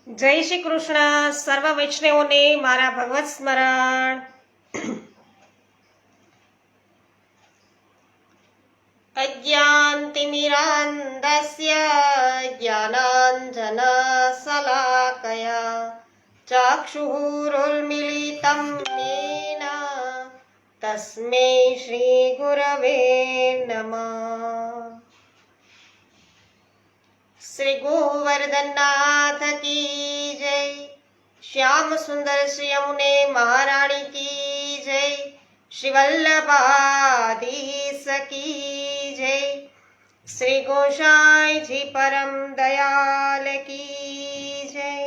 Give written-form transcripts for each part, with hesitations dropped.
જય શ્રી કૃષ્ણ. સર્વ વૈષ્ણવોને મારા ભગવત સ્મરણ. અજ્ઞાનતિમિરાન્ધસ્ય જ્ઞાનાંજન શલાકયા ચક્ષુરુન્મીલિतं येन તસ્મૈ શ્રી ગુરવે નમઃ. श्री गोवर्धननाथ की जय. श्याम सुंदर श्री यमुने महारानी की जय. श्री वल्लभाधीश की जय. श्री गोसाई जी परम दयाल की जय.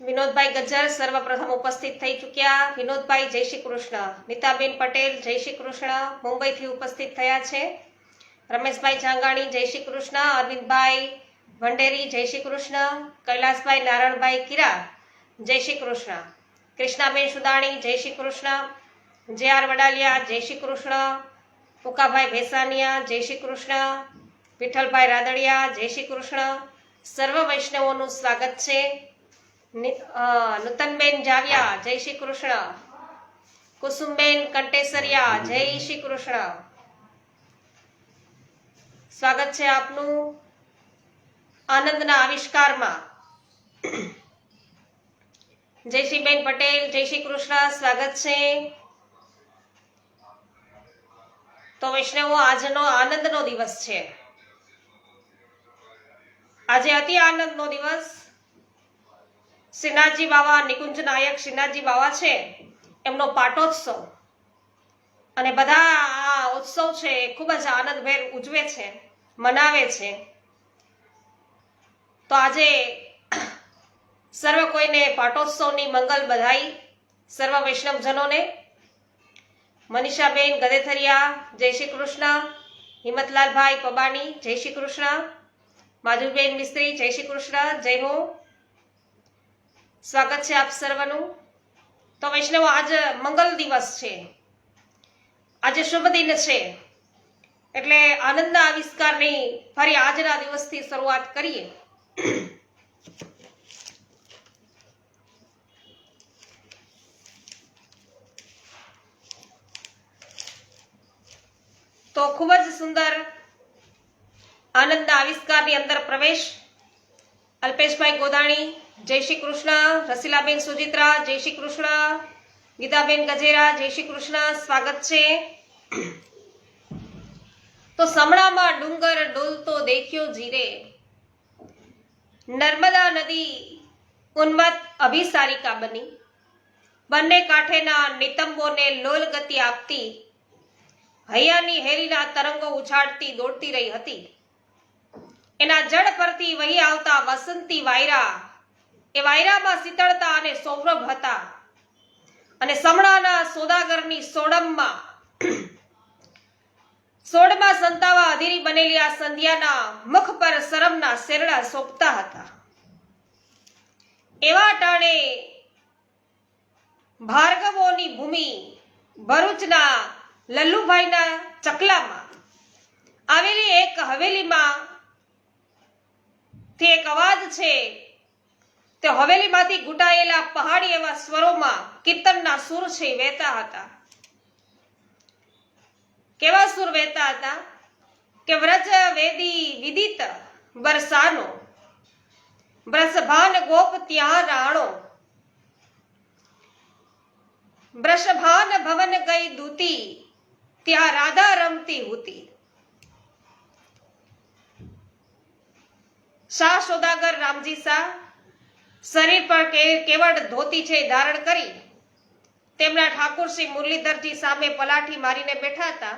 વિનોદભાઈ ગજ્જર સર્વપ્રથમ ઉપસ્થિત થઈ ચૂક્યા. વિનોદભાઈ જય શ્રી કૃષ્ણ. નીતાબેન પટેલ જય શ્રી કૃષ્ણ, મુંબઈથી ઉપસ્થિત થયા છે. રમેશભાઈ જાંગાણી જય શ્રી કૃષ્ણ. અરવિંદભાઈ ભંડેરી જય શ્રી કૃષ્ણ. કૈલાસભાઈ નારાયણભાઈ કિરા જય શ્રી કૃષ્ણ. કૃષ્ણાબેન સુદાણી જય શ્રી કૃષ્ણ. જે આર વડાલિયા જય શ્રી કૃષ્ણ. પુકાભાઈ ભેસાનિયા જય શ્રી કૃષ્ણ. વિઠ્ઠલભાઈ રાદડિયા જય શ્રી કૃષ્ણ. સર્વ વૈષ્ણવોનું સ્વાગત છે. નૂતનબેન જાવિયા જય શ્રી કૃષ્ણ. કુસુમબેન કંટેસરિયા જય શ્રી કૃષ્ણ. સ્વાગત છે આપનું આનંદના આવિષ્કારમાં. જયશ્રીબેન પટેલ જય શ્રી કૃષ્ણ, સ્વાગત છે. તો વૈષ્ણવો, આજનો આનંદનો દિવસ છે. આજે અતિ આનંદનો દિવસ. શ્રીનાથજી બાવા, નિકુંજ નાયક શ્રીનાથજી બાવા છે, એમનો પાટોત્સવ. અને બધા આ ઉત્સવ છે ખૂબ જ આનંદભેર ઉજવે છે, મનાવે છે. તો આજે સર્વ કોઈને પાટોત્સવની મંગલ બધાઈ. સર્વ વૈષ્ણવજનોને. મનીષાબેન ગદેથરિયા જય શ્રી કૃષ્ણ. હિંમતલાલભાઈ પબાણી જય શ્રી કૃષ્ણ. માધુબેન મિસ્ત્રી જય શ્રી કૃષ્ણ. જય હો. સ્વાગત છે આપ સર્વનું. તો વૈષ્ણવ, આજ મંગલ દિવસ છે, આજે શુભ દિન છે, એટલે આનંદના આવિષ્કારની ફરી આજના દિવસથી શરૂઆત કરીએ. તો ખૂબ જ સુંદર આનંદના આવિષ્કારની અંદર પ્રવેશ. અલ્પેશભાઈ ગોદાણી જય શ્રી કૃષ્ણ. રસીલાબેન સુજિત્રા જય શ્રી કૃષ્ણ. ગીતાબેન ગજેરા જય શ્રી કૃષ્ણ, સ્વાગત છે. તો સમણામાં ડુંગર ડોલતો દેખ્યો જીરે, નર્મદા નદી ઉન્મત્ત અભિસારિકા બની. બંને કાંઠેના નિતંબોને લોલ ગતિ આપતી, હૈયાની હેરીના તરંગો ઉછાળતી દોડતી રહી હતી. એના જળ પરથી વહી આવતા વસંતી વાયરા, એ વાયરામાં શીતળતા અને સૌરભ હતા. અને સમણાના સોદાગરની સોડમાં સંતાવા અધીરી બનેલી આ સંધ્યાના મુખ પર શરમના શેરડા સોંપતા હતા. એવા ટાણે ભાર્ગવોની ભૂમિ ભરૂચના લલ્લુભાઈના ચકલામાં આવેલી એક હવેલીમાં થી એક અવાજ છે. તે હવેલીમાંથી ઘૂંટાયેલા પહાડી એવા સ્વરોમાં કીર્તનના સુર છે વહેતા હતા. કેવા સુર વહેતા હતા કે વ્રજ વેદી વિદિત બરસાનો, બ્રસભાન ગોપ ત્યાં રાણો, બ્રષભાન ભવન ગઈ દૂતી, ત્યાં રાધા રમતી હુતી. શાહ સોદાગર રામજી શાહ શરીર પર કેવળ ધોતી છે ધારણ કરી તેમના ઠાકુર શ્રી મુરલીધરજી સામે પલાઠી મારીને બેઠા હતા.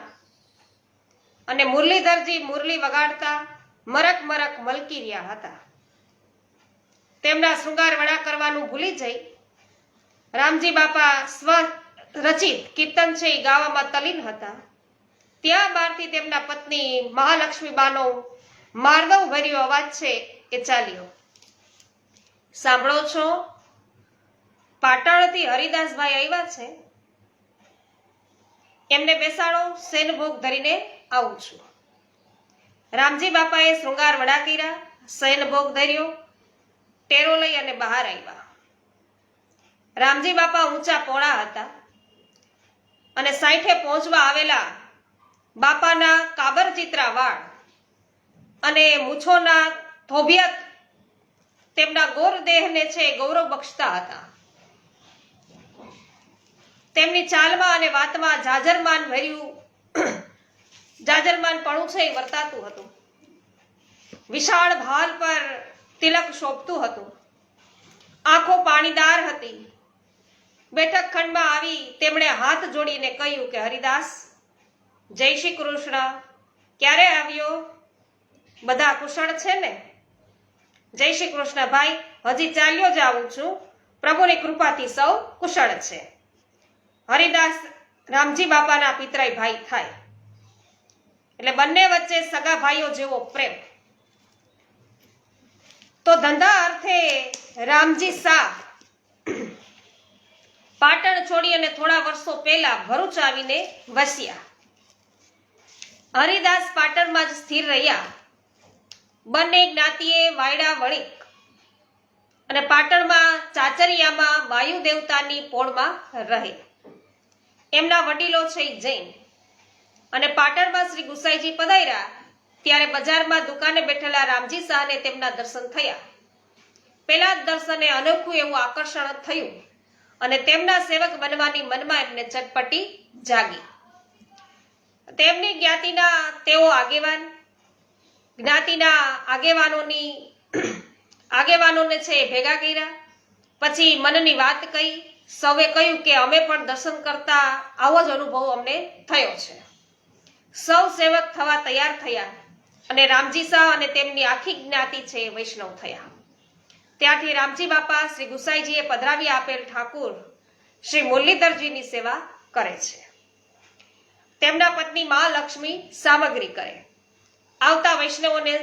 અને મુરલીધરજી મુરલી વગાડતા મરક મરક મલકી રહ્યા હતા. તેમના શૃંગાર વડા કરવાનું ભૂલી જઈ રામજી બાપા સ્વ રચિત કીર્તન છે એ ગાવામાં તલીન હતા. ત્યાં બહારથી તેમના પત્ની મહાલક્ષ્મીબાનો માર્દવ ભર્યો અવાજ છે એ ચાલ્યો. સાંભળો છો? પાટણથી હરિદાસભાઈ આવ્યા છે, એમને બેસાડો, સેન ભોગ ધરીને આવું છું. રામજી બાપાએ શૃંગાર વડા કર્યા, શયન ભોગ ધર્યો, ટેરો લઈ અને બહાર આવ્યા. રામજી બાપા ઊંચા પોળા હતા અને સાઈઠે પહોંચવા આવેલા બાપાના કાબરચિત્રા વાળ અને મૂછોના થોભિયત તેમના ગોર દેહને છે ગૌરવ બક્ષતા હતા. તેમની ચાલમાં અને વાતમાં જાજરમાનપણું છે એ વર્તાતું હતું. વિશાળ ભાલ પર તિલક શોભતું હતું. આંખો પાણીદાર હતી. બેઠક ખંડમાં આવી તેમણે હાથ જોડીને કહ્યું કે હરિદાસ, જય શ્રી કૃષ્ણ. ક્યારે આવ્યો? બધા કુશળ છે ને? જય શ્રી કૃષ્ણ ભાઈ, હજી ચાલ્યો જ આવું છું. પ્રભુની કૃપાથી સૌ કુશળ છે. હરિદાસ રામજી બાપાના પિતરાઈ ભાઈ થાય એટલે બંને વચ્ચે સગા ભાઈઓ જેવો પ્રેમ. તો ધંધા અર્થે રામજી શાહ પાટણ છોડી અને થોડા વર્ષો પહેલા ભરૂચ આવીને વસ્યા. હરિદાસ પાટણમાં જ સ્થિર રહ્યા. બંને જ્ઞાતિએ વાયડા વણિક અને પાટણમાં ચાચરિયામાં વાયુ દેવતાની પોળમાં રહે. એમના વડીલો છે જૈન. અને પાટણમાં શ્રી ગુસાઈજી પધાર્યા ત્યારે બજારમાં દુકાને બેઠેલા રામજી શાહને તેમના દર્શન થયા. પેલા જ દર્શને અનોખું એવું આકર્ષણ થયું અને તેમના સેવક બનવાની મનમાં એમને ચટપટી જાગી. તેમની જ્ઞાતિના તેઓ આગેવાન, જ્ઞાતિના આગેવાનોને છે ભેગા કર્યા. પછી મનની વાત કહી. સૌએ કહ્યું કે અમે પણ દર્શન કરતા આવો જ અનુભવ અમને થયો છે. સૌ સેવક થવા તૈયાર થયા અને રામજી શાહ અને તેમની આખી જ્ઞાતિ છે વૈષ્ણવ થયા. ત્યારથી રામજી બાપા શ્રી ગુસાઈજીએ પધરાવી આપેલ ઠાકુર શ્રી મુરલીધરજીની સેવા કરે છે. તેમના પત્ની મહાલક્ષ્મી સામગ્રી કરે. આવતા વૈષ્ણવોને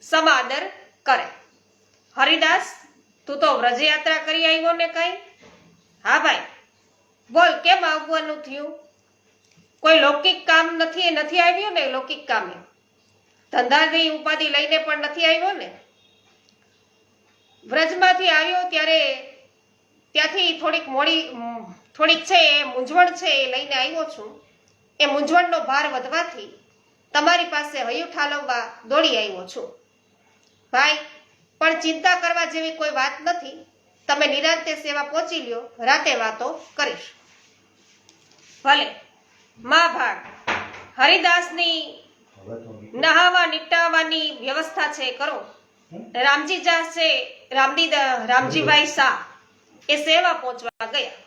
સમાદર કરે. હરિદાસ, તું તો વ્રજયાત્રા કરી આવ્યો ને કઈ? હા ભાઈ, બોલ, કેમ આવવાનું થયું? કોઈ લૌકિક કામ નથી આવ્યો ને? લૌકિક કામે ધંધાની ઉપાધિ લઈને પણ નથી આવ્યો ને? વ્રજમાંથી આવ્યો ત્યારે ત્યાંથી થોડીક છે એ મૂંઝવણ છે એ લઈને આવ્યો છું. એ મૂંઝવણનો ભાર વધવાથી તમારી પાસે હૈયું ઠાલવવા દોડી આવ્યો છું. ભાઈ, પણ ચિંતા કરવા જેવી કોઈ વાત નથી. તમે નિરાંતે સેવા પહોંચી લ્યો, રાતે વાતો કરીશ. ભલે. મા ભાગ હરિદાસની નહાવા નિપટાવવાની વ્યવસ્થા છે કરો. રામજીભાઈ શાહ એ સેવા પહોંચવા ગયા.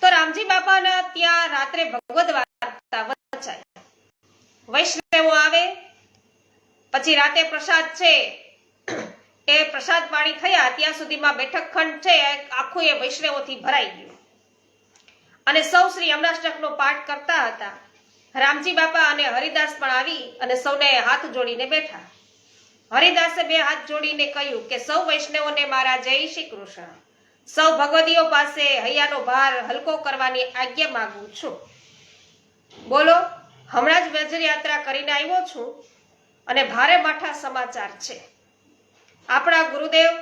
તો રામજી બાપાના ત્યાં રાત્રે ભગવદ વાર્તા વચાય. વૈષ્ણવો આવે પછી રાતે પ્રસાદ છે એ પ્રસાદ પાણી થયા ત્યાં સુધીમાં બેઠક ખંડ છે આખું એ વૈષ્ણવોથી ભરાઈ ગયું અને સૌ શ્રી અમરાષ્ટકનો પાઠ કરતા હતા. રામજી બાપા અને હરિદાસ પણ આવી અને સૌને હાથ જોડીને બેઠા. હરિદાસે બે હાથ જોડીને કહ્યું કે સૌ વૈષ્ણવોને મારા જય શ્રી કૃષ્ણ. સૌ ભગવદીઓ પાસે હૈયાનો ભાર હલકો કરવાની આજ્ઞા માંગુ છું. બોલો, હમણાં જ વ્રજયાત્રા કરીને આવ્યો છું અને ભારે માઠા સમાચાર છે. આપણા ગુરુદેવ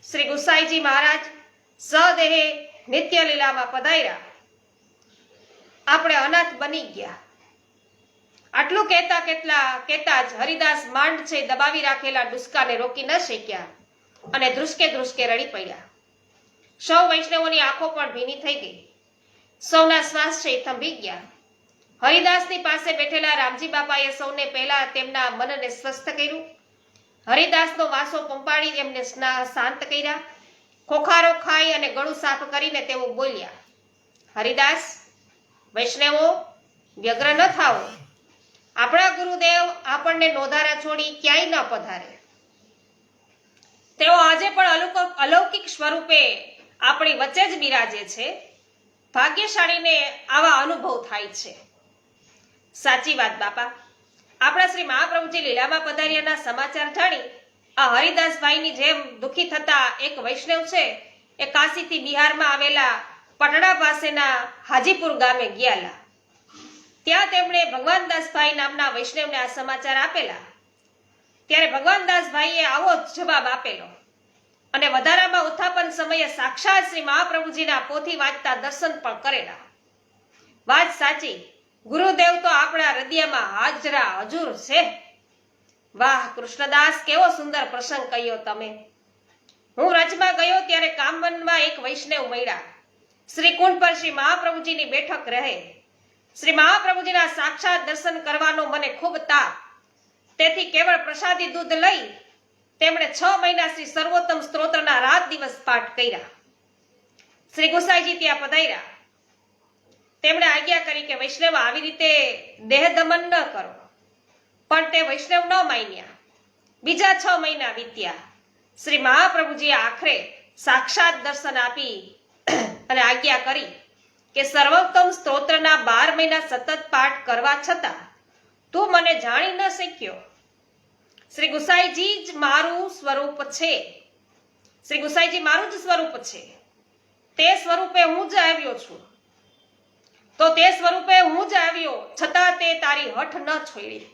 શ્રી ગુસાઈજી મહારાજ સદેહે નિત્ય લીલામાં પધાર્યા. આપણે અનાથ બની ગયા. આટલું કહેતા જ હરિદાસ માંડ છે દબાવી રાખેલા ડુસકાને રોકી ન શક્યા અને ધ્રુસકે રડી પડ્યા. સૌ વૈષ્ણવોની આંખો પણ ભીની થઈ ગઈ. સૌના શ્વાસ છે થંભી ગયા. હરિદાસની પાસે બેઠેલા રામજી બાપાએ સૌને પહેલા તેમના મનને સ્વસ્થ કર્યું. હરિદાસનો વાસો પંપાડી એમને શાંત કર્યા. ખોખારો ખાઈ અને ગળું સાફ કરીને તેઓ બોલ્યા, હરિદાસ, વૈષ્ણવો, વ્યગ્ર ન થાઓ. આપણા ગુરુદેવ આપણને નોધારા છોડી ક્યાંય ન પધારે. તેઓ આજે પણ અલૌકિક સ્વરૂપે આપણી વચ્ચે જ બિરાજે છે. ભાગ્યશાળીને આવા અનુભવ થાય છે. સાચી વાત બાપા. આપણા શ્રી મહાપ્રભુજી લીલામાં પધાર્યાના સમાચાર જાણી આ હરિદાસભાઈની જેમ દુઃખી થતા એક વૈષ્ણવ છે એ કાશીથી બિહારમાં આવેલા પટણા પાસેના હાજીપુર ગામે ગયાલા. ત્યાં તેમણે ભગવાનદાસભાઈ નામના વૈષ્ણવને આ સમાચાર આપેલા. ત્યારે ભગવાનદાસભાઈએ આવો જવાબ આપેલો અને વધારામાં ઉત્થાપન સમયે સાક્ષાત શ્રી મહાપ્રભુજીના પોથી વાંચતા દર્શન પણ કરેલા. વાત સાચી, ગુરુદેવ તો આપણા હૃદયમાં હાજરા હજુર છે. વાહ કૃષ્ણદાસ, કેવો સુંદર પ્રસંગ કહ્યો તમે. હું રજમાં ગયો ત્યારે કામવનમાં એક વૈષ્ણવ મળ્યા. શ્રી કુંડ પર શ્રી મહાપ્રભુજીની બેઠક રહે. શ્રી મહાપ્રભુજીના સાક્ષાત દર્શન કરવાનો મને ખૂબ તાપ. તેથી કેવળ પ્રસાદી દૂધ લઈ તેમણે 6 મહિના શ્રી સર્વોત્તમ સ્તોત્રના રાત દિવસ પાઠ કર્યા. શ્રી ગુસાઈજી ત્યાં પધાર્યા. તેમણે આજ્ઞા કરી કે વૈષ્ણવ આવી રીતે દેહ દમન ન કરો, પણ તે વૈષ્ણવ ન માન્યા. બીજા 6 મહિના વીત્યા. શ્રી મહાપ્રભુજીએ આખરે સાક્ષાત દર્શન આપી અને આજ્ઞા કરી કે સર્વોત્તમ સ્તોત્રના 12 મહિના સતત પાઠ કરવા છતાં તું મને જાણી ન શક્યો. શ્રી ગુસાઈજી જ મારું સ્વરૂપ છે. શ્રી ગુસાઈજી મારું જ સ્વરૂપ છે. તે સ્વરૂપે હું જ આવ્યો છું. તો તે સ્વરૂપે હું જ આવ્યો છતાં તે તારી હઠ ન છોડી.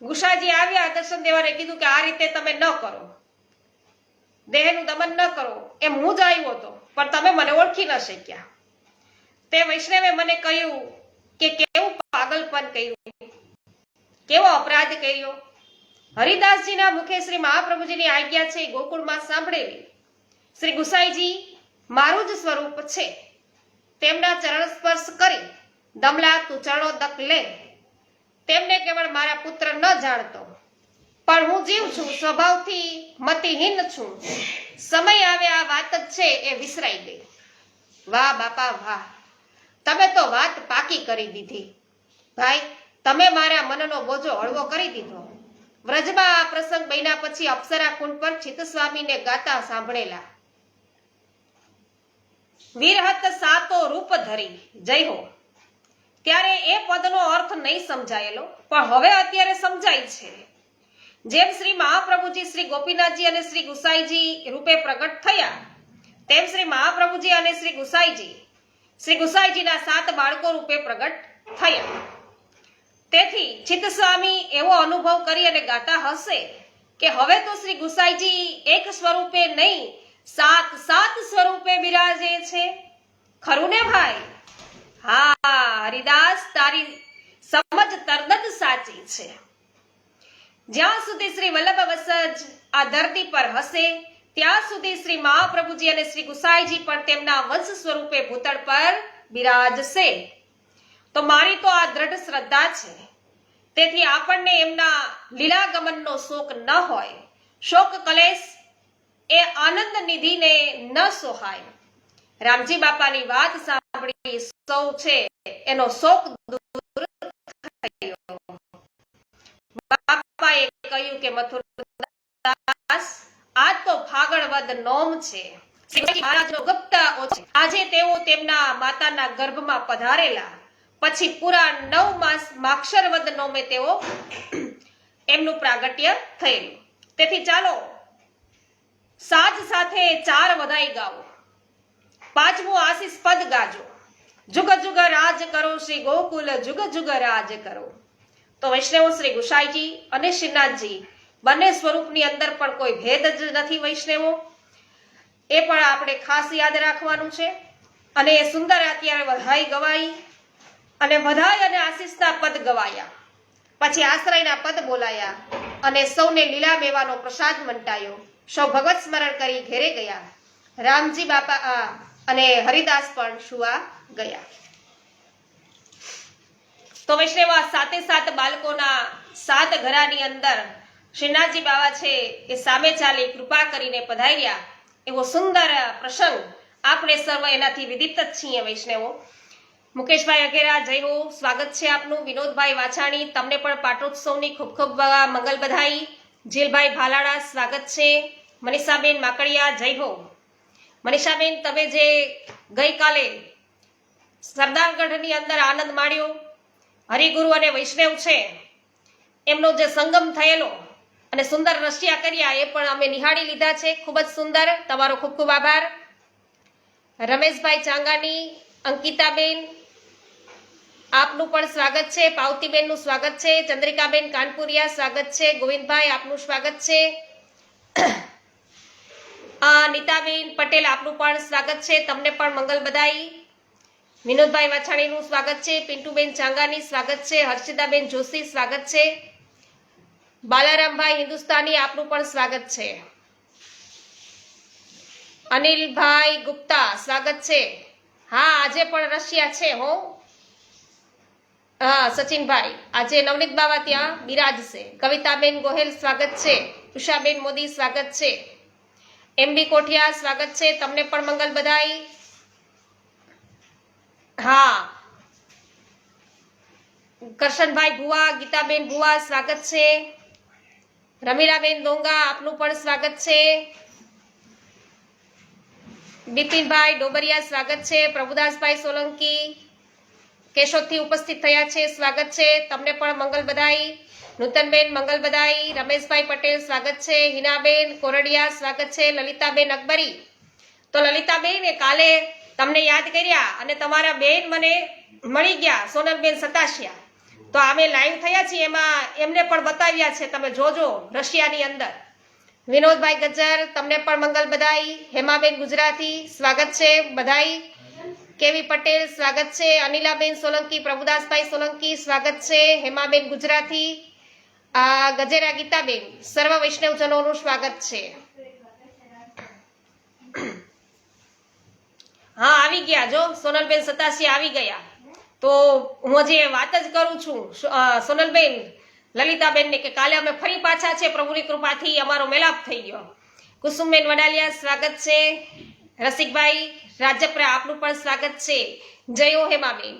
ગુસાઈજી આવ્યા દર્શન દેવાને કીધું કે આ રીતે તમે ન કરો, દેહનું દમન ન કરો. એમ હું જ આવ્યો હતો, પણ તમે મને ઓળખી ન શક્યા. તે વૈષ્ણવે મને કહ્યું કે કેવું પાગલપન કર્યું, કેવો અપરાધ કર્યો. હરિદાસજીના મુખે શ્રી મહાપ્રભુજીની આજ્ઞા છે ગોકુળમાં સાંભળેલી. શ્રી ગુસાઈજી મારું જ સ્વરૂપ છે. તેમના ચરણ સ્પર્શ કરી દમલા તું ચરણોદક લે. તેમને કેવળ મારા પુત્ર ન જાણતો, પણ હું જીવ છું, સ્વભાવથી મતિહીન છું. સમય આવે આ વાત જ છે એ વિસરાઈ ગઈ. વાહ બાપા વાહ, તમે તો વાત પાકી કરી દીધી. ભાઈ, તમે મારા મનનો બોજો હળવો કરી દીધો. વ્રજમાં આ પ્રસંગ બન્યા પછી અપ્સરા કુંડ પર ચિત્તસ્વામીને ગાતા સાંભળેલા. વિરહત સાતો રૂપ ધરી જય હો. ત્યારે એ પદનો અર્થ નહીં સમજાયેલો, પણ હવે અત્યારે સમજાય છે. જેમ શ્રી મહાપ્રભુજી શ્રી ગોપીનાથજી અને શ્રી ગુસાઈજી રૂપે પ્રગટ થયા, તેમ શ્રી મહાપ્રભુજી અને શ્રી ગુસાઈજીના 7 બાળકો રૂપે પ્રગટ થયા. તેથી ચિત્તસ્વામી એવો અનુભવ કરી અને ગાતા હશે કે હવે તો શ્રી ગુસાઈજી એક સ્વરૂપે નહીં 7 સ્વરૂપે બિરાજે છે. ખરું ને ભાઈ? હા હરિદાસ, તારી સમજ તરત જ સાચી છે. જ્યાં સુધી શ્રી વલ્લભ વસજ આ ધરતી પર હશે ત્યાં સુધી શ્રી મહાપ્રભુજી અને શ્રી ગુસાઈજી પણ તેમના વંશ સ્વરૂપે ભૂતળ પર બિરાજશે. તો મારી તો આ દ્રઢ શ્રદ્ધા છે. તેથી આપણને એમના લીલાગમનનો શોક ન હોય. શોક કલેશ એ આનંદ નિધિને ન સોહાય. રામજી બાપાની વાત સાંભળી સૌ છે એનો શોક દૂર થયો. બાપાએ કહ્યું કે મથુરદાસ, આ તો ફાગણ વદ નોમ છે. મહારાજનો ગુપ્ત છે. આજે તેઓ તેમના માતાના ગર્ભમાં પધારેલા પછી પૂરા 9 માસ માક્ષર વદ નોમે તેઓ એમનું પ્રાગટ્ય થયેલું. તેથી ચાલો સાજ સાથે 4 વધાઈ ગાઓ. 5મું આશીષ પદ ગાજો. જુગ જુગ રાજ કરો શ્રી ગોકુલ, જુગ જુગ રાજ કરો. તો વૈષ્ણવ શ્રી ગુસાઈજી અને શ્રીનાથજી બંને સ્વરૂપની અંદર પણ કોઈ ભેદ જ નથી. વૈષ્ણવો એ પણ આપણે ખાસ યાદ રાખવાનું છે. અને એ સુંદર અત્યારે વધાઈ ગવાઈ અને વધાઈ અને આશીષના પદ ગવાયા, પછી આશ્રયના પદ બોલાયા અને સૌને લીલા મેવાનો પ્રસાદ મંટાયો. સૌ ભગવત સ્મરણ કરી ઘેરે ગયા. રામજી બાપા અને હરિદાસ પણ સુવા ગયા. તો વૈષ્ણવ 7 બાળકોના 7 ઘરાની અંદર શ્રીનાથજી બાવા છે એ સામે ચાલી કૃપા કરીને પધાર્યા. એવો સુંદર પ્રસંગ આપણે સર્વ એનાથી વિદિત જ છીએ. વૈષ્ણવો મુકેશભાઈ અઘેરા જય હો, સ્વાગત છે આપનું. વિનોદભાઈ વાછાણી, તમને પણ પાટોત્સવની ખૂબ ખૂબ મંગલ બધાઈ. જીલભાઈ ભાલાડા સ્વાગત છે. મનીષાબેન માકડિયા જય હો. મનીષાબેન, તમે જે ગઈકાલે સરદારગઢની અંદર આનંદ માણ્યો, હરિગુરુ અને વૈષ્ણવ છે એમનો જે સંગમ થયેલો અને સુંદર રસિયા કર્યા એ પણ અમે નિહાળી લીધા છે. ખૂબ જ સુંદર. તમારો ખૂબ ખૂબ આભાર. રમેશભાઈ ચાંગાની, અંકિતાબેન, આપનું પણ સ્વાગત છે. પાવતીબેનનું સ્વાગત છે. ચંદ્રિકાબેન કાનપુરિયા સ્વાગત છે. ગોવિંદભાઈ આપનું સ્વાગત છે. નીતાબેન પટેલ આપનું પણ સ્વાગત છે. તમને પણ મંગલ બધાઈ. વિનોદભાઈ વાછાણીનું સ્વાગત છે. પિન્ટુબેન ચાંગાની સ્વાગત છે. હર્ષિતાબેન જોશી સ્વાગત છે. બાલારામભાઈ હિન્દુસ્તાની આપનું પણ સ્વાગત છે. અનિલભાઈ ગુપ્તા સ્વાગત છે. હા, આજે પણ રશિયા છે હો. હા સચિનભાઈ, આજે નવનીત બાવા ત્યાં બિરાજશે. કવિતાબેન ગોહેલ સ્વાગત છે. ઉષાબેન મોદી સ્વાગત છે. એમબી કોઠિયા સ્વાગત છે. તમને પણ મંગલ બધાઈ. હા, કરશનભાઈ ભુવા, ગીતાબેન ભુવા સ્વાગત છે. રમીલાબેન ડોંગા આપનું પણ સ્વાગત છે. બિપિનભાઈ ડોબરિયા સ્વાગત છે. પ્રભુદાસભાઈ સોલંકી કેશોદથી ઉપસ્થિત થયા છે, સ્વાગત છે. તમને પણ મંગલ બધાઈ. નૂતનબેન મંગલ બધાઈ. રમેશભાઈ પટેલ સ્વાગત છે. હિનાબેન કોરડિયા સ્વાગત છે. લલિતાબેન અકબરી. તો લલિતાબેન કાલે તમને યાદ કર્યા અને તમારા બેન મને મળી ગયા, સોનલબેન સતાશિયા. તો અમે લાઈવ થયા છીએ, એમાં એમને પણ બતાવ્યા છે, તમે જોજો રશિયાની અંદર. વિનોદભાઈ ગજ્જર તમને પણ મંગલ બધાઈ. હેમાબેન ગુજરાતી સ્વાગત છે બધાઈ. કેવી પટેલ સ્વાગત છે. અનિલાબેન સોલંકી, પ્રભુદાસભાઈ સોલંકી સ્વાગત છે. હેમાબેન ગુજરાતી, ગજેરા ગીતાબેન, સર્વ વૈષ્ણવજનોનું સ્વાગત છે. હા, આવી ગયા જો સોનલબેન સતાસી આવી ગયા. તો હું હજી વાત જ કરું છું સોનલબેન લલિતાબેન ને કે કાલે અમે ફરી પાછા છે, પ્રભુની કૃપાથી અમારો મેલાપ થઈ ગયો. કુસુમબેન વડાલિયા સ્વાગત છે. રસિકભાઈ રાજપરા આપનું પણ સ્વાગત છે. જયો હેમાબેન.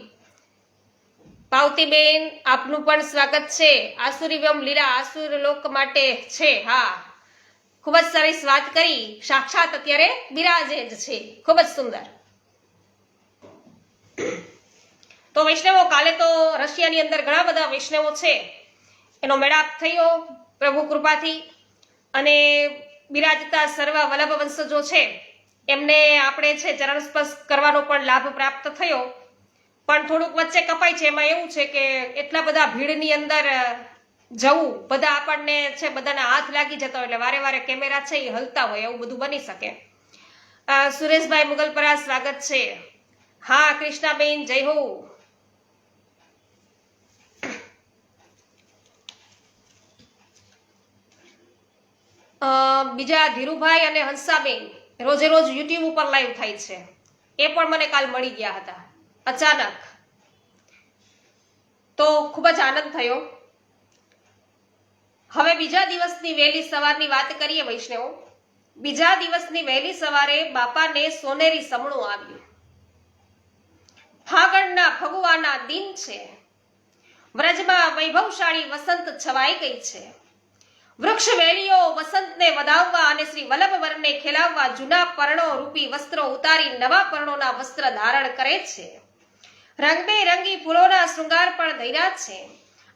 પાવતીબેન આપનું પણ સ્વાગત છે. આસુરીવ્યમ લીલા આસુર લોક માટે છે. હા, ખૂબ જ સરસ વાત કરી. સાક્ષાત અત્યારે બિરાજે જ છે. ખૂબ જ સુંદર. તો વૈષ્ણવો, કાલે તો રશિયાની અંદર ઘણા બધા વૈષ્ણવો છે, એનો મેળાપ થયો પ્રભુ કૃપાથી. અને બિરાજતા સર્વ વલ્લભ વંશજો છે એમને આપણે છે ચરણ સ્પર્શ કરવાનો પણ લાભ પ્રાપ્ત થયો. પણ થોડુંક વચ્ચે કપાય છે. એમાં એવું છે કે એટલા બધા ભીડની અંદર જવું, બધા આપણને છે બધાના હાથ લાગી જતા હોય, એટલે વારે વારે કેમેરા છે એ હલતા હોય, એવું બધું બની શકે. સુરેશભાઈ મુગલપરા સ્વાગત છે. હા કૃષ્ણાબેન જય હો. બીજા ધીરુભાઈ અને હંસાબેન રોજે રોજ યુટ્યુબ ઉપર લાઈવ થાય છે, એ પણ મને કાલ મળી ગયા હતા અચાનક. તો ખૂબ જ આનંદ થયો. હવે બીજા દિવસની વહેલી સવારની વાત કરીએ વૈષ્ણવો. બીજા દિવસની વહેલી સવારે બાપાને સોનેરી સમણું આવ્યું. ફાગણના ફગુવાના દિન છે. વ્રજમાં વૈભવશાળી વસંત છવાઈ ગઈ છે. વૃક્ષ વેલીઓ વસંતને વધાવવા અને શ્રી વલ્લભવરને ખેલાવવા જૂના પર્ણો રૂપી વસ્ત્રો ઉતારી નવા પર્ણોના વસ્ત્ર ધારણ કરે છે. રંગબેરંગી ફૂલોના શૃંગાર પણ ધર્યા છે.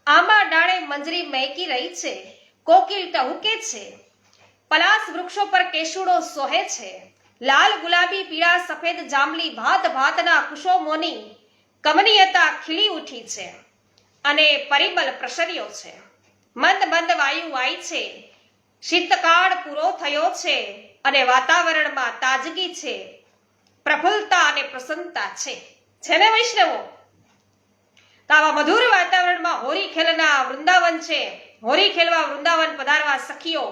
આંબા ડાળે મંજરી મહેકી રહી છે. કોકિલ ટહુકે છે. પલાસ વૃક્ષો પર કેસુડો સોહે છે. લાલ ગુલાબી પીળા સફેદ જાંબલી ભાત ભાતના કુસુમોની કમનીયતા ખીલી ઉઠી છે અને પરિમલ પ્રસર્યો છે. મંદ મંદ વાયુ વાય છે. શીતકાળ પૂરો થયો છે અને વાતાવરણમાં તાજગી છે, પ્રફુલ્લતા અને પ્રસન્નતા છે ને વૈષ્ણવો? તો આવા મધુર વાતાવરણમાં હોરી ખેલના વૃંદાવન છે. હોરી ખેલવા વૃંદાવન પધારવા સખીઓ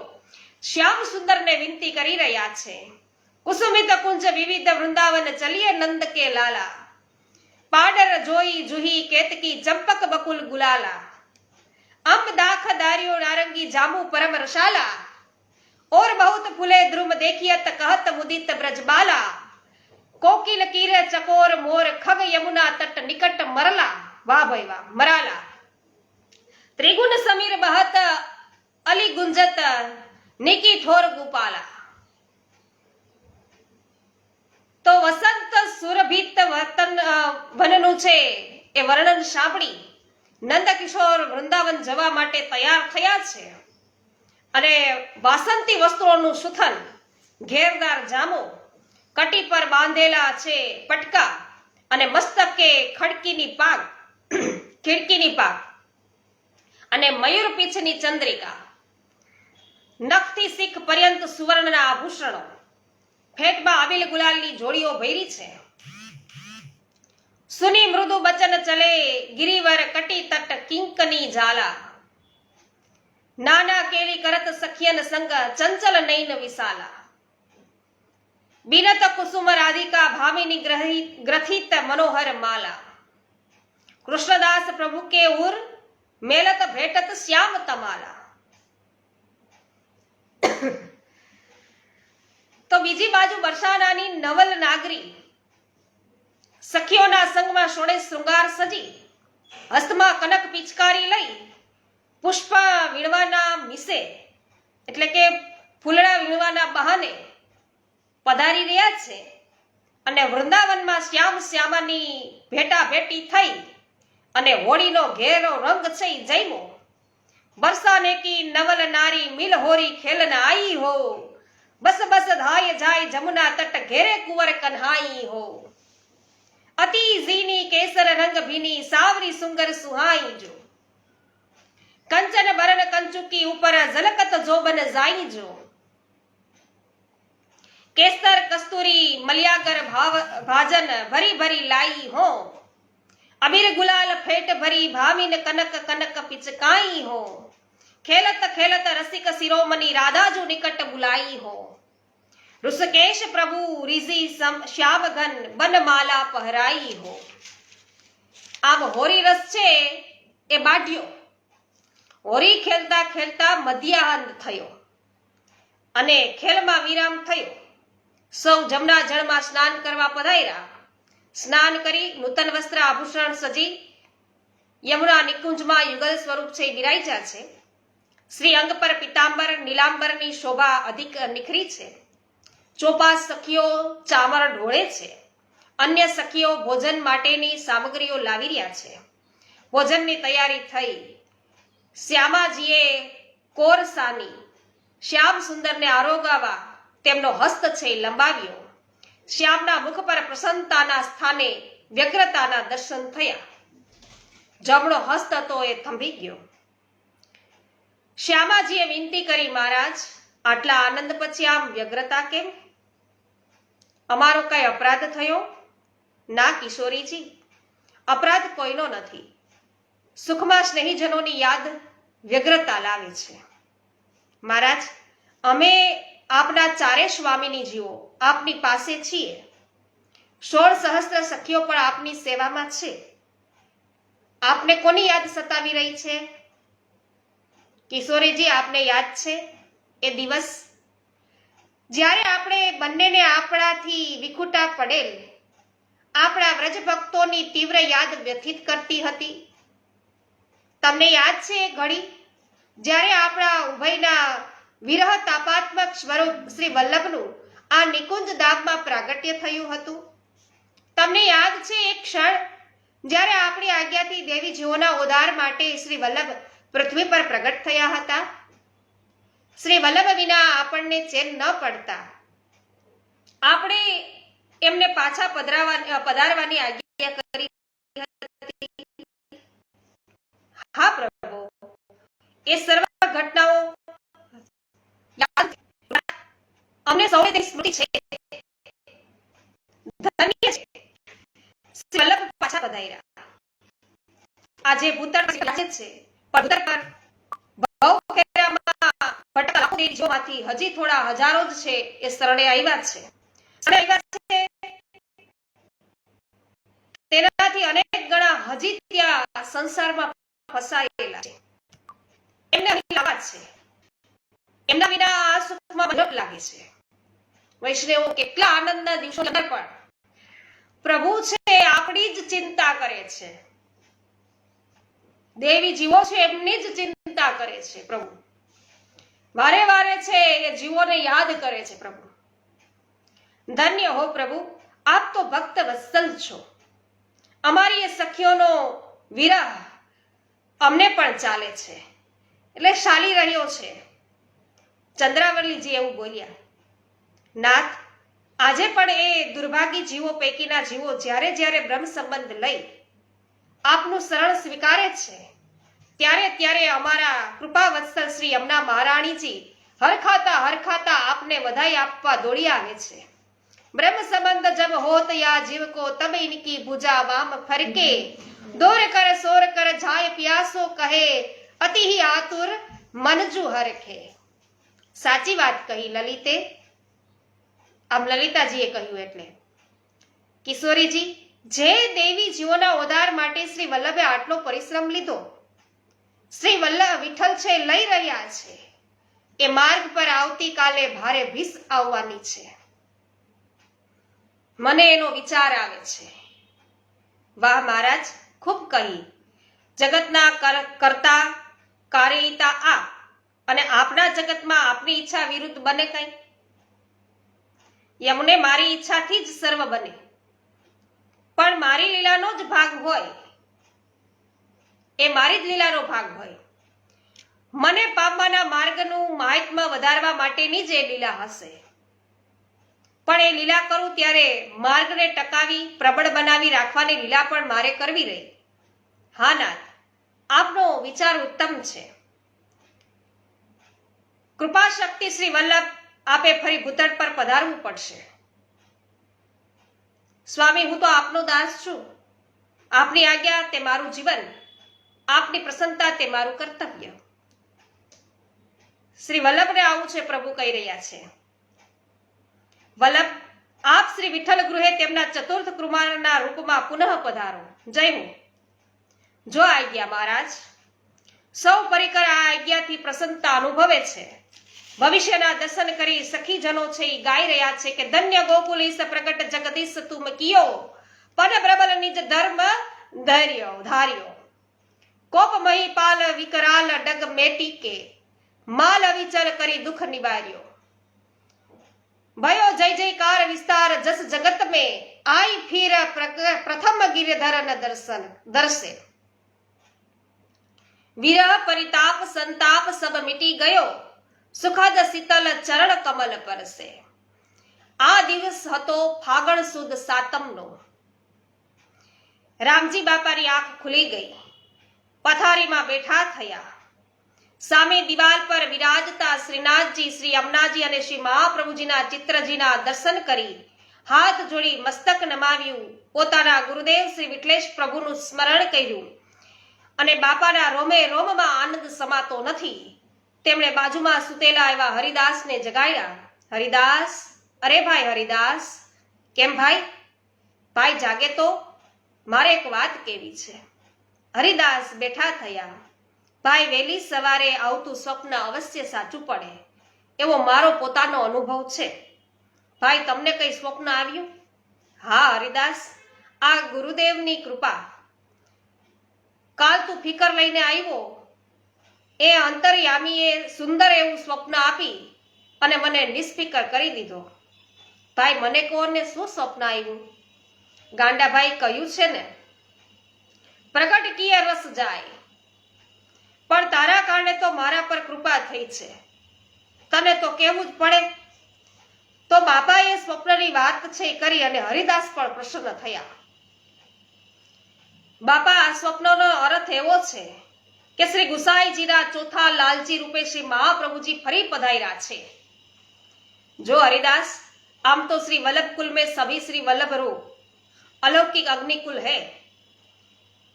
શ્યામ સુંદરને વિનંતી કરી રહ્યા છે. કુસુમિત કુંજ વિવિધ વૃંદાવન ચલિએ નંદ કે લાલા. પાડર જોઈ જુહી કેતકી ચંપક બકુલ ગુલાલા. અંબ દાખ દારિયો નારંગી જામુ પરમ રસાલા. और बहुत फूले द्रुम देखियत कहत मुदित ब्रजबाला. कोकिल कीर चकोर मोर खग यमुना तट निकट मरला. वाह भाई वाह, मराला. त्रिगुण समीर बहत अली गुंजत निकी ठोर गोपाला. તો વસંત સુરભિત વનનું છે એ વર્ણન સાંભળી નંદકિશોર વૃંદાવન જવા માટે તૈયાર થયા છે. અને વાસંતી વસ્ત્રોનું સુથન, ઘેરદાર જામો, કટી પર બાંધેલા છે પટકા અને મસ્તકે ખડકીની પાગ ખીડકીની પાક અને મયુર પીછની ચંદ્રિકા, નખથી શીખ પર્યંત સુવર્ણના આભૂષણો, ફેટમાં આબિલ ગુલાલની જોડીઓ ભૈરી છે. સુની મૃદુ બચન ચલે ગિરિવર કટી તટ કિંકની ઝાલા, નાના કેલી કરત સખિયન સંગ ચંચલ નૈન વિશાલા, બિનત કુસુમ રાધિકા ભામિની ગ્રથિત મનોહર માલા, કૃષ્ણદાસ પ્રભુ કે ઉર મેલત ભેટત શ્યામ તમાલા. તો બીજી બાજુ બરસાનાની નવલ નાગરી સખીઓના સંગમાં સોળે શૃંગાર સજી, હસ્તમાં કનક પિચકારી લઈ પુષ્પ વીણવાના મિસે એટલે કે ફૂલડા વીણવાના બહાને પધારી રહ્યા છે. અને વૃંદાવનમાં શ્યામ શ્યામાની ભેટા ભેટી થઈ અને હોળીનો ઘેરો રંગ છે જઈમો. બરસાને કી નવલ નારી મિલ હોરી ખેલન આઈ હો, બસ બસ ધાય જાય જમુના તટ ઘેરે કુંવર કન્હાઈ હો. અતિ ઝીની કેસર રંગ ભીની સાવરી સુંદર સુહાઈ જો, કંચન બરન કંચુકી ઉપર ઝલકત જોબન જાઈ જો. કેસર કસ્તુરી મલિયાગર ભાજન ભરી ભરી લાઈ હો, અબીર ગુલાલ ફેટ ભરી ભામીન કનક કનક પિચકાઈ હો. ખેલત ખેલત રસિક શિરોમણી રાધાજુ નિકટ બુલાઈ હો. ઋષકેશ પ્રભુ રીઝી શ્યામઘન બનમાલા પહરાઈ હો. આમ હોરી રસ છે એ બાઢ્યો. હોરી ખેલતા ખેલતા મધ્યાહન થયો અને ખેલમાં વિરામ થયો. સૌ જમના જળમાં સ્નાન કરવા પધાર્યા. સ્નાન કરી નૂતન વસ્ત્ર આભૂષણ સજી યમુના નિકુંજમાં યુગલ સ્વરૂપ છે બિરાજ્યા છે. શ્રી અંગ પર પિતાંબર નીલાંબરની શોભા અધિક નિખરી છે. ચોપાસ સખીઓ ચામર ઢોળે છે. અન્ય સખીઓ ભોજન માટેની સામગ્રીઓ લાવી રહ્યા છે. ભોજનની તૈયારી થઈ. શ્યામાજીએ કોરસાની શ્યામ સુંદરને આરોગાવા તેમનો હસ્ત છે લંબાવ્યો. શ્યામના મુખ પર પ્રસન્નતાના સ્થાને વ્યગ્રતાના દર્શન થયા. જમણો હસ્ત હતો એ થંભી ગયો. શ્યામાજીએ વિનંતી કરી, મહારાજ આટલા આનંદ પછી આમ વ્યગ્રતા કેમ? અમારો કઈ અપરાધ થયો? ના કિશોરીજી, અપરાધ કોઈનો નથી. સુખમાં સ્નેહીજનોની યાદ વ્યગ્રતા લાવે છે. મહારાજ, અમે આપના ચારે સ્વામીની જીવો આપની પાસે છીએ. 16 સહસ્ત્ર સખીઓ પણ આપની સેવામાં છે. આપને કોની યાદ સતાવી રહી છે? કિશોરીજી, આપને યાદ છે એ દિવસ જ્યારે આપણે બંનેને આપણાથી વિખૂટા પડેલ આપણા વ્રજ ભક્તોની તીવ્ર યાદ વ્યથિત કરતી હતી? તમને યાદ છે એ ઘડી જ્યારે આપણા ઉભયના વિરહ તાપાત્મક સ્વરૂપ શ્રી વલ્લભનું આ નિકુંજ ધામમાં પ્રાગટ્ય થયું હતું? તમને યાદ છે એ ક્ષણ જ્યારે આપણી આજ્ઞાથી દેવી જીવોના ઉદ્ધાર માટે શ્રી વલ્લભ પૃથ્વી પર પ્રગટ થયા હતા? શ્રી વલ્લભ વિના આપણને ચેન ન પડતા. આપણે એમને પાછા પધારવાની આજ્ઞા કરી હતી. હા પ્રભુ, એ સર્વ ઘટનાઓ યાદ અમને સૌને તેની સ્મૃતિ છે. ધન્ય છે શ્રી વલ્લભ પાછા પધાર્યા. આજે ભૂતળ છે પણ ભૂતળ પર ભવ ખેરામાં ભટકા લાખો દેવીઓમાંથી હજી થોડા હજારો જ છે એ શરણે આવ્યા છે. તેનાથી અનેક ગણા હજી ત્યાં સંસારમાં ફસાયેલા છે. એમને અહીં લાવવા છે. એમના વિના આ સુખમાં બંધપ લાગે છે. વૈષ્ણવો કેટલા આનંદના દિવસો પણ પ્રભુ છે આપણી જ ચિંતા કરે છે. દેવી જીવો છે એમની જ ચિંતા કરે છે. પ્રભુ વારે વારે છે એ જીવોને યાદ કરે છે. પ્રભુ ધન્ય હો પ્રભુ, આપ તો ભક્ત વત્સલ છો. અમારી એ સખીઓનો વિરહ અમને પણ ચાલે છે એટલે ચાલી રહ્યો છે. ચંદ્રાવલીજી એવું બોલ્યા, નાથ, આજે પણ એ દુર્ભાગી જીવો પૈકીના જીવો જ્યારે જ્યારે બ્રહ્મ સંબંધ લઈ આપનું શરણ સ્વીકારે છે, ત્યારે અમારા કૃપા વત્સલ શ્રી યમુના મહારાણીજી હરખાતા હરખાતા આપને વધાઈ આપવા દોડી આવે છે। ब्रह्म संबंध जब होत या जीव को तब इनकी भुजा वाम फरके, दौर कर सोर कर जाय प्यासो કહે, અતિ ही आतुर मनजू हरखे। સાચી વાત કહી લલિતે। આમ લલિતાજીએ કહ્યું એટલે કિશોરીજી, જે દેવી જીવોના ઉદ્ધાર માટે શ્રી વલ્લભે આટલો પરિશ્રમ લીધો, શ્રી વલ્લભ વિઠ્ઠલ છે લઈ રહ્યા છે, એ માર્ગ પર આવતીકાલે ભારે ભીસ આવવાની છે। મને એનો વિચાર આવે છે। વાહ મહારાજ, ખૂબ કહી। જગતના કરતા કાર્યતા આપ, અને આપના જગતમાં આપની ઈચ્છા વિરુદ્ધ બને કઈ? યમને મારી ઈચ્છાથી જ સર્વ બને, પણ મારી લીલાનો જ ભાગ હોય, એ મારી જ લીલાનો ભાગ હોય। મને પામવાના માર્ગનું મહાત્મ્ય વધારવા માટેની જ એ લીલા હશે, પણ એ લીલા કરું ત્યારે માર્ગને ટકાવી પ્રબળ બનાવી રાખવાની લીલા પણ મારે કરવી રહી। હા નાથ, આપનો વિચાર ઉત્તમ છે। કૃપા શક્તિ શ્રી વલ્લભ આપે ફરી ભૂતળ પર પધારવું પડશે। સ્વામી, હું તો આપનો દાસ છું। આપની આજ્ઞા તે મારું જીવન, આપની પ્રસન્નતા તે મારું કર્તવ્ય। શ્રી વલ્લભને આવું છે પ્રભુ કહી રહ્યા છે। વલ્લભ, આપ શ્રી વિઠ્ઠલ ગૃહે તેમના ચતુર્થ કુમારના રૂપમાં પુનઃ પધારો। જય હો। જો આજ્ઞા મહારાજ। સૌ પરિકર આ આજ્ઞાથી પ્રસન્નતા અનુભવે છે। ભવિષ્યના દર્શન કરી સખીજનો છે એ ગાઈ રહ્યા છે કે ધન્ય ગોકુલીસ પ્રગટ જગદીશ તુમ કિયો, પન પ્રબલ નિજ ધર્મ ધાર્યો। કોપ મહીપાલ વિકરાલ ડગ મેટી કે, માલ અવિચલ કરી દુઃખ નિવાર્યો। भयो जय जयकार विस्तार जस जगत में, आई फिर प्रथम गिरधर न दर्शन दर्शे। विरह परिताप संताप सब मिटी गयो, सुखद शीतल चरण कमल परसे। आ દિવસ હતો ફાગણ સુદ સાતમનો। રામજી બાપાની આંખ ખુલી ગઈ, પથારીમાં બેઠા થયા। સામે દિવાલ પર વિરાજતા શ્રીનાથજી, શ્રી યમુનાજી અને શ્રી મહાપ્રભુજીના ચિત્રજીના દર્શન કરી હાથ જોડી મસ્તક નમાવ્યું, પોતાના ગુરુદેવ શ્રી વિઠ્ઠલેશ પ્રભુનું સ્મરણ કર્યું, અને બાપાના રોમે રોમમાં આનંદ સમાતો નથી। તેમણે બાજુમાં સૂતેલા એવા હરિદાસને જગાડ્યા। હરિદાસ, અરે ભાઈ હરિદાસ, કેમ ભાઈ? ભાઈ જાગે તો, મારે એક વાત કેવી છે। હરિદાસ બેઠા થયા। ભાઈ, વહેલી સવારે આવતું સ્વપ્ન અવશ્ય સાચું પડે એવો મારો પોતાનો અનુભવ છે। ભાઈ, તમને કઈ સ્વપ્ન આવ્યું? હા હરિદાસ, આ ગુરુદેવની કૃપા। કાલ તું ફિકર લઈને આવ્યો, એ અંતર્યામીએ સુંદર એવું સ્વપ્ન આપી અને મને નિષ્ફિકર કરી દીધો। ભાઈ, મને કહો ને, શું સ્વપ્ન આવ્યું? ગાંડાભાઈ કહ્યું છે ને, પ્રગટ કિયે રસ જાય, પણ તારા કારણે તો મારા પર કૃપા થઈ છે, તને તો કહેવું જ પડે। તો બાપાએ સ્વપ્નની વાત છે કરી અને હરિદાસ પણ પ્રસન્ન થયા। બાપા, આ સ્વપ્નનો અર્થ એવો છે કે શ્રી ગુસાઈજીના ચોથા લાલજી રૂપે શ્રી મહાપ્રભુજી ફરી પધાર્યા છે। જો હરિદાસ, આમ તો श्री वल्लभ कुल में सभी श्री वल्लभ रूप अलौकिक अग्निकुल है,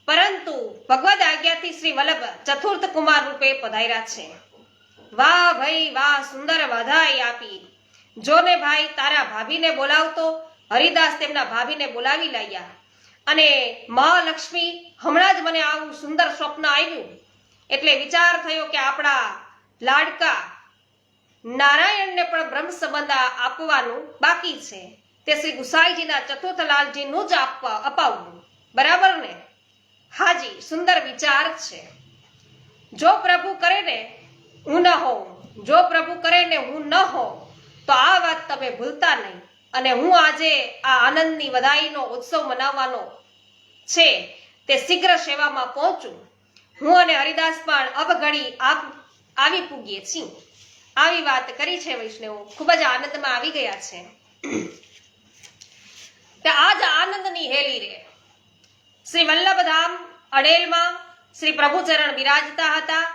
परंतु भगवद आज्ञाથી श्री वल्लभ चतुर्थ कुमार रूपे पधार्या છે। વાહ ભાઈ વાહ, સુંદર વધાઈ આપી। જો ને ભાઈ, તારા ભાભીને બોલાવતો। હરિદાસ તેમના ભાભીને બોલાવી લાવ્યા, અને મહાલક્ષ્મી, હમણાં જ મને આવું સુંદર સ્વપ્ન આવ્યું એટલે વિચાર થયો કે આપણા લાડકા નારાયણને પણ બ્રહ્મ સંબંધ આપવાનું બાકી છે, તે શ્રી ગુસાઈજીના ચતુર્થ લાલજીનું જ અપાવવું, બરાબર ને? હાજી, સુંદર વિચાર છે। જો પ્રભુ કરે ને હું ન હોઉં, જો પ્રભુ કરે ને હું ન હોઉં, તો આ વાત તમે ભૂલતા નહીં, અને હું આજે આ આનંદની વધાઈનો ઉત્સવ મનાવવાનો છે તે શીઘ્ર સેવામાં પહોંચું। હું અને હરિદાસ પણ અબઘડી આવી પૂગીએ છીએ। આવી વાત કરી છે વૈષ્ણવો, ખૂબ જ આનંદમાં આવી ગયા છે। આજ આનંદની હેલી રે શ્રી વલ્લભ ધામ અડેલમાં શ્રી પ્રભુચરણ બિરાજતા હતા.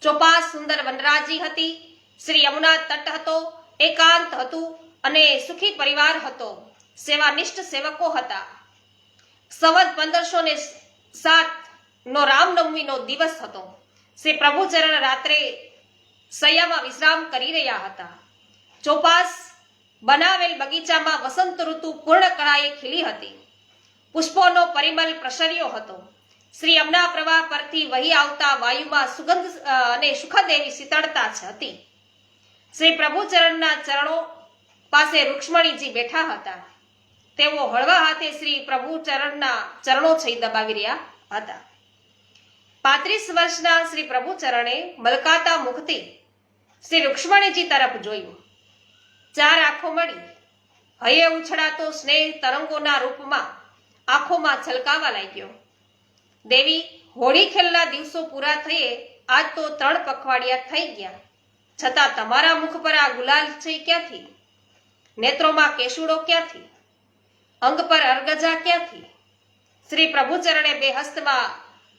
ચોપાસ સુંદર વનરાજી હતી. શ્રી યમુના તટ હતો. એકાંત હતું અને સુખી પરિવાર હતો. સેવાનિષ્ઠ સેવકો હતા. સંવત 1507 નો રામનવમીનો દિવસ હતો. શ્રી પ્રભુચરણ રાત્રે સૈયામાં વિશ્રામ કરી રહ્યા હતા. ચોપાસ બનાવેલ બગીચામાં વસંત ઋતુ પૂર્ણ કળાએ ખીલી હતી. પુષ્પોનો પરિમલ પ્રસર્યો હતો. શ્રી યમુના પ્રવાહ પરથી વહી આવતા વાયુમાં સુગંધ અને સુખદ એવી શીતળતા હતી. શ્રી પ્રભુચરણના ચરણો પાસે રૂક્ષ્મણીજી બેઠા હતા. તેઓ હળવા હાથે શ્રી પ્રભુચરણના ચરણો છઈ દબાવી રહ્યા હતા. 35 વર્ષના શ્રી પ્રભુચરણે મલકાતા મુખથી શ્રી રૂક્ષ્મણીજી તરફ જોયું. ચાર આંખો મળી હૈયે ઉછળાતો સ્નેહ તરંગોના રૂપમાં આંખોમાં છલકાવા લાગ્યો. દેવી, હોળી ખેલના દિવસો પૂરા થયે આજ તો 3 પખવાડિયા થઈ ગયા, છતાં તમારા મુખ પર આ ગુલાલ છે ક્યાંથી? નેત્રોમાં કેસુડો ક્યાંથી? અંગ પર અરગજા ક્યાંથી? શ્રી પ્રભુચરણે બે હસ્તમાં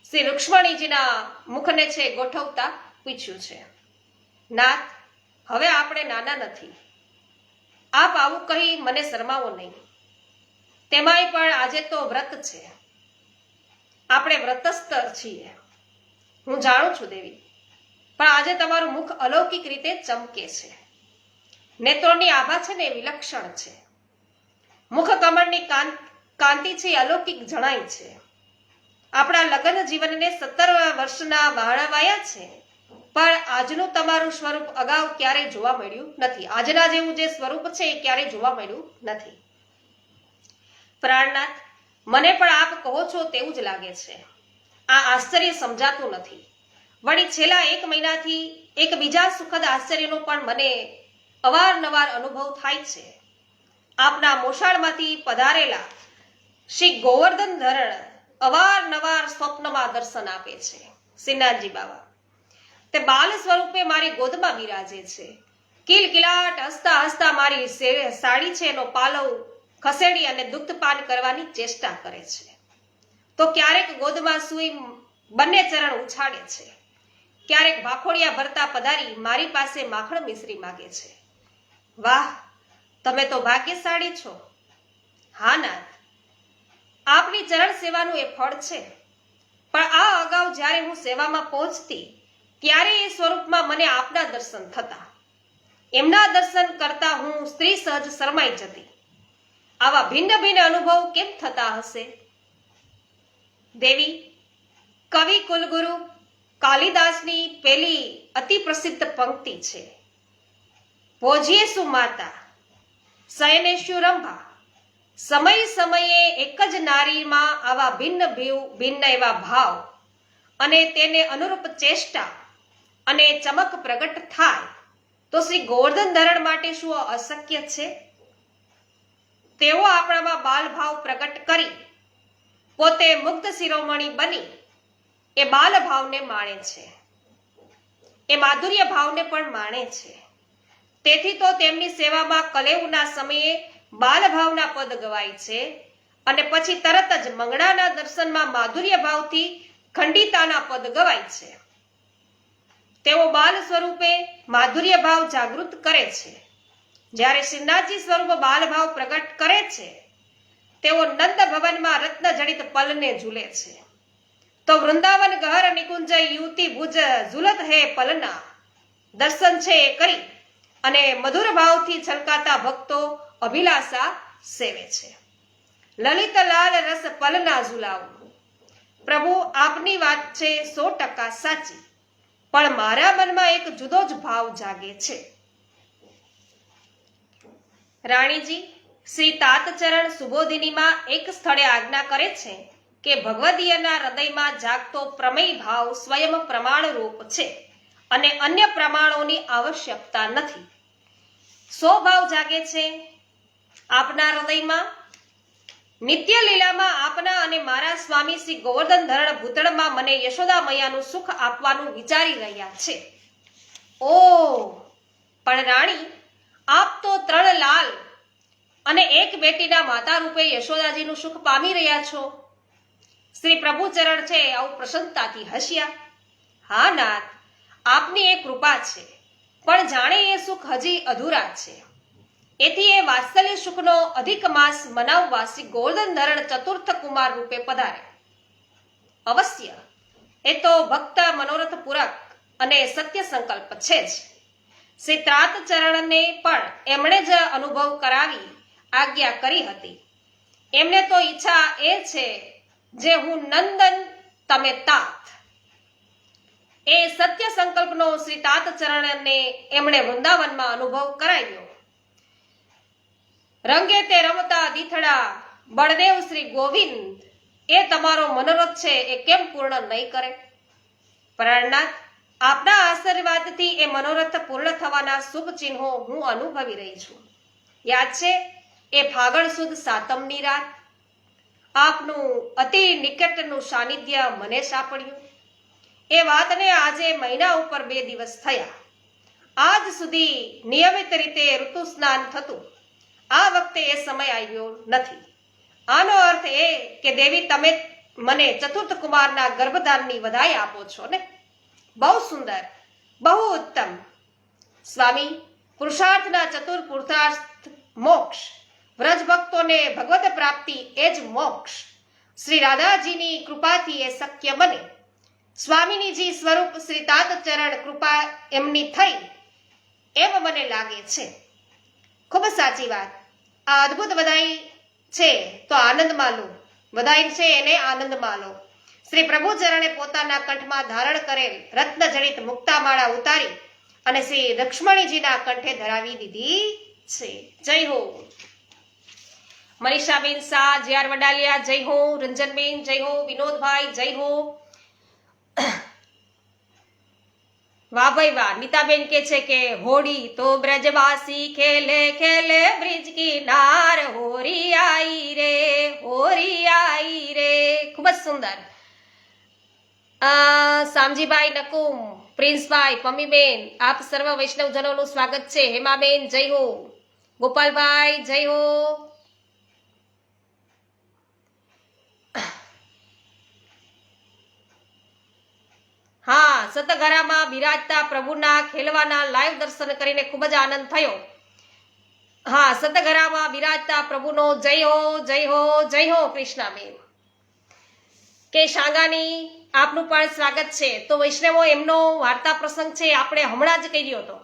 શ્રી રૂક્ષ્મણીજીના મુખને છે ગોઠવતા પૂછ્યું છે, નાથ, હવે આપણે નાના નથી. આપ આવું કહી મને શરમાવો નહીં. તેમાંય પણ આજે તો વ્રત છે. આપણે વ્રતસ્થ છીએ. હું જાણું છું દેવી, પણ આજે તમારું મુખ અલૌકિક રીતે ચમકે છે. નેત્રોની આભા છે ને એ વિલક્ષણ છે. મુખ કમળની કાંતિ છે એ અલૌકિક જણાય છે. આપણા લગ્ન જીવનને 17 વર્ષના વહાણવાયા છે, પણ આજનું તમારું સ્વરૂપ અગાઉ ક્યારેય જોવા મળ્યું નથી. આજના જેવું જે સ્વરૂપ છે એ ક્યારેય જોવા મળ્યું નથી. પ્રાણનાથ, મને પણ આપ કહો છો તેવું જ લાગે છે. આ આશ્ચર્ય સમજાતું નથી. વળી છેલ્લા 1 મહિનાથી એક બીજા સુખદ આશ્ચર્યનો પણ મને અવારનવાર અનુભવ થાય છે. આપના મોસાળમાંથી પધારેલા શ્રી ગોવર્ધન ધરણ અવારનવાર સ્વપ્નમાં દર્શન આપે છે. શ્રીનાથજી બાબા તે બાલ સ્વરૂપે મારી ગોદમાં બિરાજે છે. કિલકિલાટ હસતા હસતા મારી સાડી છે એનો પાલવ ખસેડી અને દુગ્ધપાન કરવાની ચેષ્ટા કરે છે. તો ક્યારેક ગોદમાં સૂઈ બંને ચરણ ઉછાળે છે. ક્યારેક ભાખોડિયા ભરતા પધારી મારી પાસે માખણ મિશ્રી માગે છે. વાહ, તમે તો ભાગ્યશાળી છો. હા નાથ, આપની ચરણ સેવાનું એ ફળ છે. પણ આ અગાઉ જ્યારે હું સેવામાં પહોંચતી ત્યારે એ સ્વરૂપમાં મને આપના દર્શન થતા. એમના દર્શન કરતા હું સ્ત્રી સહજ શરમાઈ જતી. આવા ભિન્ન ભિન્ન અનુભવ કેમ થતા હશે? દેવી, કવિ કુલગુરુ કાલિદાસની પેલી અતિ પ્રસિદ્ધ પંક્તિ છે, ભોજ્યેસુ માતા શયનેષુ રંભા. સમય સમયે એક જ નારીમાં આવા ભિન્ન એવા ભાવ અને તેને અનુરૂપ ચેષ્ટા અને ચમક પ્રગટ થાય તો શ્રી ગોવર્ધન ધરણ માટે શું અશક્ય છે? તેઓ આપણામાં બાલભાવ પ્રગટ કરી પોતે મુક્ત શિરોમણી બની એ બાલભાવને માણે છે, એ માધુર્ય ભાવને પણ માણે છે. તેથી તો તેમની સેવામાં કલેવના સમયે બાલભાવના પદ ગવાય છે અને પછી તરત જ મંગળાના દર્શનમાં માધુર્ય ભાવથી ખંડિતાના પદ ગવાય છે. તેઓ બાલ સ્વરૂપે માધુર્ય ભાવ જાગૃત કરે છે. જ્યારે શ્રીનાથજી સ્વરૂપ બાલભાવ પ્રગટ કરે છે તેઓ નંદ ભવનમાં રત્ન જડિત પલને ઝૂલે છે. તો વૃંદાવન ગહર નિકુંજ યુવતી ભુજ ઝુલત હે પલના દર્શન છે એ કરી અને મધુર ભાવથી છલકાતા ભક્તો અભિલાષા સેવે છે. લલિત લાલ રસ પલના ઝુલાવું. પ્રભુ, આપની વાત છે 100% સાચી, પણ મારા મનમાં એક જુદો જ ભાવ જાગે છે. રાણીજી, શ્રી તાતચરણ સુબોધિનીમાં એક સ્થળે આજ્ઞા કરે છે કે ભગવદીયના હૃદયમાં જાગતો પ્રમેય ભાવ સ્વયં પ્રમાણરૂપ છે અને અન્ય પ્રમાણોની આવશ્યકતા નથી. સો ભાવ જાગે છે આપના હૃદયમાં. નિત્ય લીલામાં આપના અને મારા સ્વામી શ્રી ગોવર્ધન ધરણ ભૂતળમાં મને યશોદા મૈયાનું સુખ આપવાનું વિચારી રહ્યા છે. ઓ, પણ રાણી, આપ તો 3 લાલ અને એક બેટીના માતા રૂપે યશોદાજીનું સુખ પામી રહ્યા છો. શ્રી પ્રભુચરણ છે આવું પ્રસન્નતાથી હસ્યા. હા નાથ, આપની એ કૃપા છે, પણ જાણે એ સુખ હજી અધૂરા છે. એથી એ વાત્સલ્ય સુખનો અધિક માસ મનાવવા શ્રી ગોવર્ધન ધરણ ચતુર્થ કુમાર રૂપે પધારે. અવશ્ય એ તો ભક્ત મનોરથ પૂરક અને સત્ય સંકલ્પ છે જ. શ્રી ત્રાત ચરણને પણ એમણે જ અનુભવ કરાવી આજ્ઞા કરી હતી. એમને તો ઈચ્છા એ છે જે હું નંદન તમે તાત. એ સત્ય સંકલ્પનો શ્રી તાત ચરણને એમણે વૃંદાવનમાં અનુભવ કરાવ્યો. રંગે તે રમતા દીથડા બળદેવ શ્રી ગોવિંદ, એ તમારો મનોરથ છે એ કેમ પૂર્ણ નહીં કરે? પ્રાણનાથ, આપના આશીર્વાદથી એ મનોરથ પૂર્ણ થવાના શુભ ચિહ્નો હું અનુભવી રહી છું. યાદ છે એ ફાગણ સુદ સાતમની રાત આપનું અતિ નિકટનું સાનિધ્ય મને સાંપડ્યું. એ વાતને આજે મહિના ઉપર 2 દિવસ થયા. આજ સુધી નિયમિત રીતે ઋતુ સ્નાન થતું. આ વખતે એ સમય આવ્યો નથી. આનો અર્થ એ કે દેવી તમે મને ચતુર્થ કુમારના ગર્ભદાનની વધાઈ આપો છો ને. બહુ સુંદર, બહુ ઉત્તમ. સ્વામી, પુરુષાર્થના ચતુર પુરુષાર્થ મોક્ષ, વ્રજ ભક્તોને ભગવત પ્રાપ્તિ એ જ મોક્ષ. શ્રી રાધાજીની કૃપાથી એ શક્ય બને. સ્વામીનીજી સ્વરૂપ શ્રી તાત ચરણ કૃપા એમની થઈ એમ મને લાગે છે. ખૂબ સાચી વાત. આ અદ્ભુત વધાઈ છે તો આનંદમાં લો. વધાઈ છે એને આનંદમાં લો. શ્રી પ્રભુચરણે પોતાના કંઠમાં ધારણ કરેલ રત્નજડિત મુક્તામાળા ઉતારી અને શ્રી લક્ષ્મણીજીના કંઠે ધરાવી દીધી છે. જય હો. મનીષાબેન શાહ, જે.આર. વડાલિયા જય હો. રંજનબેન જય હો. વિનોદભાઈ જય હો. વાહ ભાઈ વાહ. નીતાબેન કે છે કે હોળી તો બ્રજવાસી ખેલે ખેલે બ્રિજ કિનાર, હોરી આઈ રે, હોરી આઈ રે. ખૂબ જ સુંદર. સામજીભાઈ નકુમ, પ્રિન્સભાઈ, પમ્મીબેન, આપ સર્વ વૈષ્ણવજનોનું સ્વાગત છે. હેમાબેન જય હો. ગોપાલભાઈ જય હો. હા, સતઘરામાં બિરાજતા પ્રભુના ખેલવાના લાઈવ દર્શન કરીને ખૂબ જ આનંદ થયો. હા, સતઘરામાં બિરાજતા પ્રભુનો જય હો, જય હો, જય હો. કૃષ્ણાબેન કે શાંગાની, આપનું પણ સ્વાગત છે. તો વૈષ્ણવો, એમનો વાર્તા પ્રસંગ છે આપણે હમણાં જ કર્યો હતો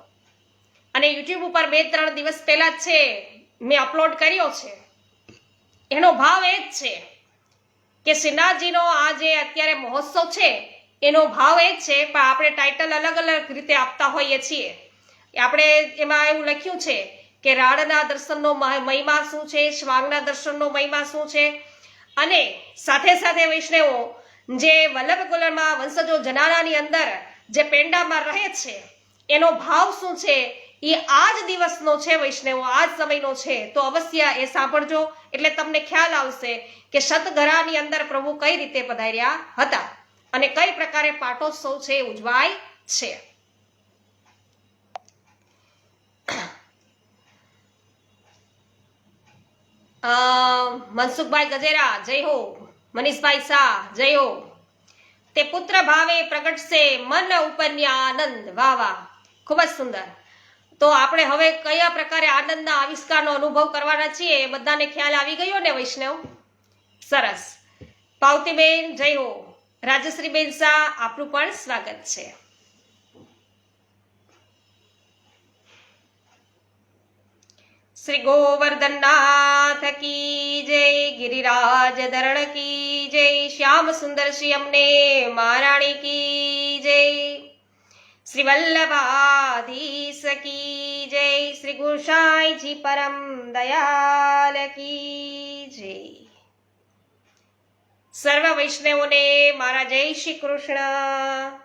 અને યુટ્યુબ ઉપર 2-3 દિવસ પહેલા જ છે મેં અપલોડ કર્યો છે. એનો ભાવ એ જ છે કે શ્રીનાથજીનો આ જે અત્યારે મહોત્સવ છે એનો ભાવ એ જ છે, પણ આપણે ટાઇટલ અલગ અલગ રીતે આપતા હોઈએ છીએ. આપણે એમાં એવું લખ્યું છે કે રાડના દર્શનનો મહિમા શું છે, શ્વાંગના દર્શનનો મહિમા શું છે, અને સાથે સાથે વૈષ્ણવો જે વલ્લભ કુલમાં વંશજો જનારાની અંદર જે પેંડામાં રહે છે એનો ભાવ શું છે, એ આ જ દિવસનો છે વૈષ્ણવો, આ જ સમયનો છે. તો અવશ્ય એ સાંભળજો એટલે તમને ખ્યાલ આવશે કે સતઘરાની અંદર પ્રભુ કઈ રીતે પધાર્યા હતા અને કઈ પ્રકારે પાટોત્સવ છે ઉજવાય છે. મનસુખભાઈ ગજેરા જય હો. મનીષભાઈ શાહ જય હો. તે પુત્ર ભાવે પ્રગટશે મન ઉપન્યા આનંદ. વાહ વાહ, ખૂબ જ સુંદર. તો આપણે હવે કયા પ્રકારે આનંદના આવિષ્કારનો અનુભવ કરવાના છીએ એ બધાને ખ્યાલ આવી ગયો ને વૈષ્ણવ? સરસ. પાવતીબેન જય હો. રાજશ્રીબેન શાહ, આપનું પણ સ્વાગત છે. શ્રી ગોવર્ધનનાથ કી જય, ગિરિરાજ ધરણ કી જય, શ્યામ સુંદર શ્રી અમને મહારાણી કી જય, શ્રી વલ્લભાધીશ કી જય, શ્રી ગુસાઈજી પરમ દયાલ કી જય. સર્વ વૈષ્ણવોને મારા જય શ્રી કૃષ્ણ.